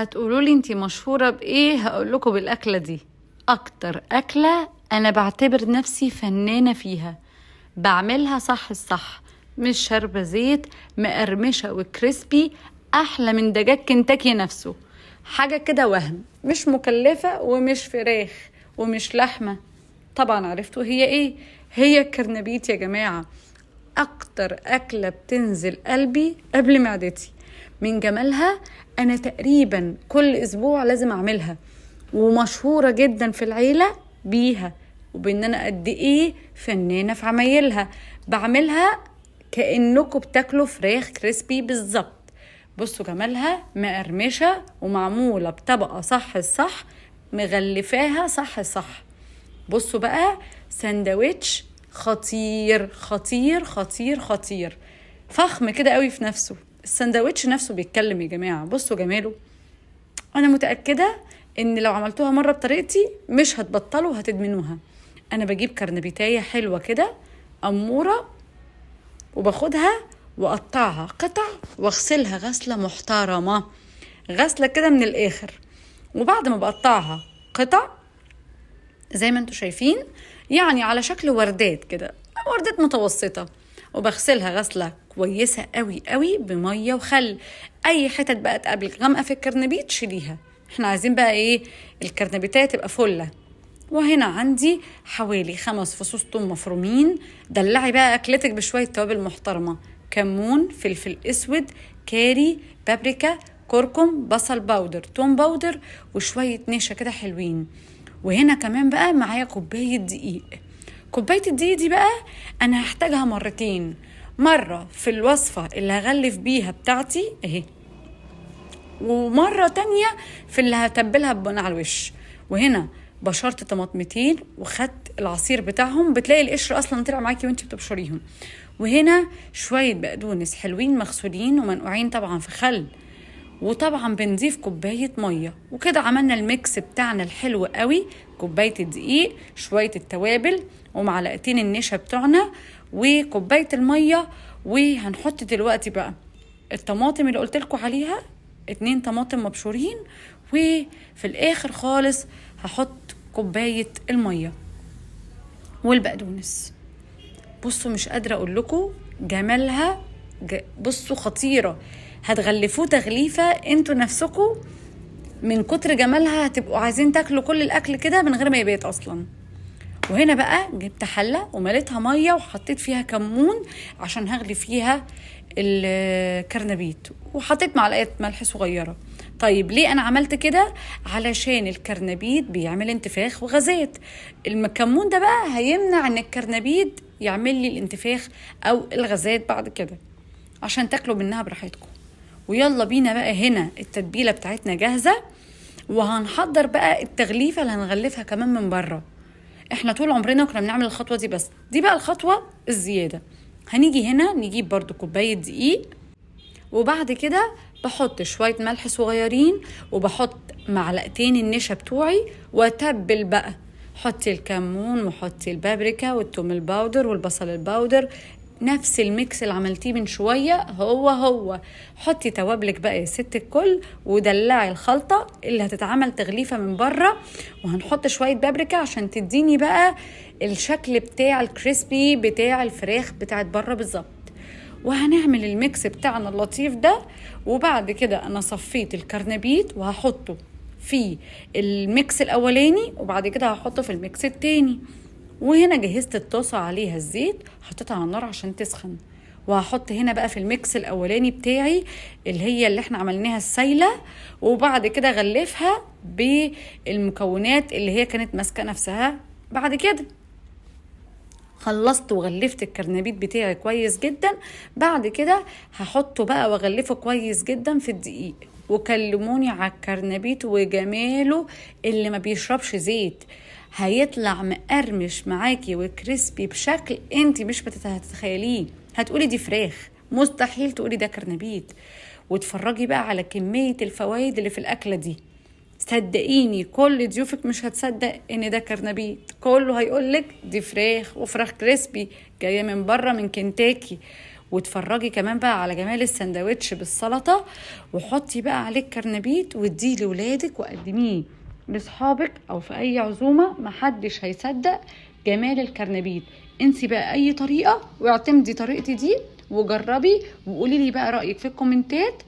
هتقولوا لي انتي مشهورة بايه؟ هقول لكم بالاكلة دي. اكتر اكلة انا بعتبر نفسي فنانة فيها، بعملها صح الصح، مش شاربة زيت، مقرمشة وكريسبي، احلى من دجاج كنتاكي نفسه. حاجة كده وهم، مش مكلفة ومش فراخ ومش لحمة. طبعا عرفتوا هي ايه؟ هي الكرنبيت يا جماعة. اكتر اكلة بتنزل قلبي قبل معدتي من جمالها. انا تقريبا كل اسبوع لازم اعملها، ومشهورة جدا في العيلة بيها، وبان انا قد ايه فنانة في عمايلها. بعملها كأنكم بتاكلوا فراخ كريسبي بالظبط. بصوا جمالها، مقرمشة ومعمولة بطبقة صح الصح، مغلفاها صح الصح. بصوا بقى، ساندويتش خطير خطير خطير خطير، فخم كده قوي في نفسه. الساندويتش نفسه بيتكلم يا جماعة. بصوا جماله. انا متأكدة ان لو عملتوها مرة بطريقتي مش هتبطلوا، هتدمنوها. انا بجيب كرنبيتاية حلوة كده أمورة، وباخدها وأقطعها قطع واغسلها غسلة محترمة، غسلة كده من الآخر. وبعد ما بقطعها قطع زي ما انتوا شايفين، يعني على شكل وردات كده، وردات متوسطة، وبغسلها غسلة كويسة قوي قوي بمية وخل. اي حتت بقى تقابلك غامقة في الكرنبيت شيليها. احنا عايزين بقى ايه؟ الكرنبيتاية تبقى فلة. وهنا عندي حوالي 5 فصوص توم مفرومين. دلعي بقى اكلتك بشوية توابل محترمة: كمون، فلفل اسود، كاري، بابريكا، كركم، بصل باودر، توم باودر، وشوية نشا كده حلوين. وهنا كمان بقى معايا كوباية دقيق. كوباية الدقيق دي بقى انا هحتاجها مرتين، مرة في الوصفة اللي هغلف بيها بتاعتي اهي، ومرة تانية في اللي هتبلها ببن على الوش. وهنا بشرت طماطمتين وخدت العصير بتاعهم، بتلاقي القشر اصلا طلع معاكي وانتي بتبشريهم. وهنا شوية بقدونس حلوين مغسولين ومنقوعين طبعا في خل. وطبعا بنضيف كوباية مية. وكده عملنا الميكس بتاعنا الحلو قوي: كوباية الدقيق، شوية التوابل، ومعلقتين النشا بتوعنا، وكوباية المية. وهنحط دلوقتي بقى الطماطم اللي قلتلكوا عليها، 2 طماطم مبشورين. وفي الاخر خالص هحط كوباية المية والبقدونس. بصوا مش قادرة اقول لكم جمالها. بصوا خطيرة. هتغلفوه تغليفة انتوا نفسكم من كتر جمالها هتبقوا عايزين تاكلوا كل الاكل كده من غير ما يبات اصلا. وهنا بقى جبت حلة ومليتها مية وحطيت فيها كمون عشان هغلي فيها الكرنبيت، وحطيت معلقة ملح صغيرة. طيب ليه انا عملت كده؟ علشان الكرنبيت بيعمل انتفاخ وغازات. الكمون ده بقى هيمنع ان الكرنبيت يعمل لي الانتفاخ او الغازات بعد كده، عشان تاكلوا منها براحتكم. ويلا بينا بقى، هنا التتبيلة بتاعتنا جاهزة، وهنحضر بقى التغليفة اللي هنغلفها كمان من بره. احنا طول عمرنا كنا بنعمل الخطوة دي، بس دي بقى الخطوة الزيادة. هنيجي هنا نجيب برضو كوباية دقيق، وبعد كده بحط شوية ملح صغيرين، وبحط معلقتين النشا بتوعي، واتبل بقى. حطي الكمون وحطي البابريكا والثوم الباودر والبصل الباودر، نفس الميكس اللي عملتيه من شوية هو. حطي توابلك بقى يا ست الكل، ودلعي الخلطة اللي هتتعمل تغليفة من بره. وهنحط شوية بابريكا عشان تديني بقى الشكل بتاع الكريسبي بتاع الفراخ بتاعت بره بالظبط. وهنعمل الميكس بتاعنا اللطيف ده. وبعد كده انا صفيت الكرنبيت وهحطه في الميكس الاولاني، وبعد كده هحطه في الميكس التاني. وهنا جهزت الطاسة عليها الزيت، حطيتها على النار عشان تسخن. وهحط هنا بقى في الميكس الاولاني بتاعي اللي احنا عملناها السايلة، وبعد كده غلفها بالمكونات اللي هي كانت ماسكة نفسها. بعد كده خلصت وغلفت الكرنبيت بتاعي كويس جدا. بعد كده هحطه بقى واغلفه كويس جدا في الدقيق. وكلموني على الكرنبيت وجماله اللي ما بيشربش زيت، هيطلع مقرمش معاكي وكريسبي بشكل انت مش هتتخيليه. هتقولي دي فراخ، مستحيل تقولي ده كرنبيت. وتفرجي بقى على كمية الفوائد اللي في الأكلة دي. صدقيني كل ضيوفك مش هتصدق ان ده كرنبيت، كله هيقولك دي فراخ، وفراخ كريسبي جاية من بره من كنتاكي. وتفرجي كمان بقى على جمال السندوتش بالسلطة، وحطي بقى عليه الكرنبيت واديه لولادك وقدميه لاصحابك او في اي عزومة، محدش هيصدق جمال الكرنبيت. انسي بقى اي طريقة واعتمدي طريقتي دي وجربي، وقولي لي بقى رأيك في الكومنتات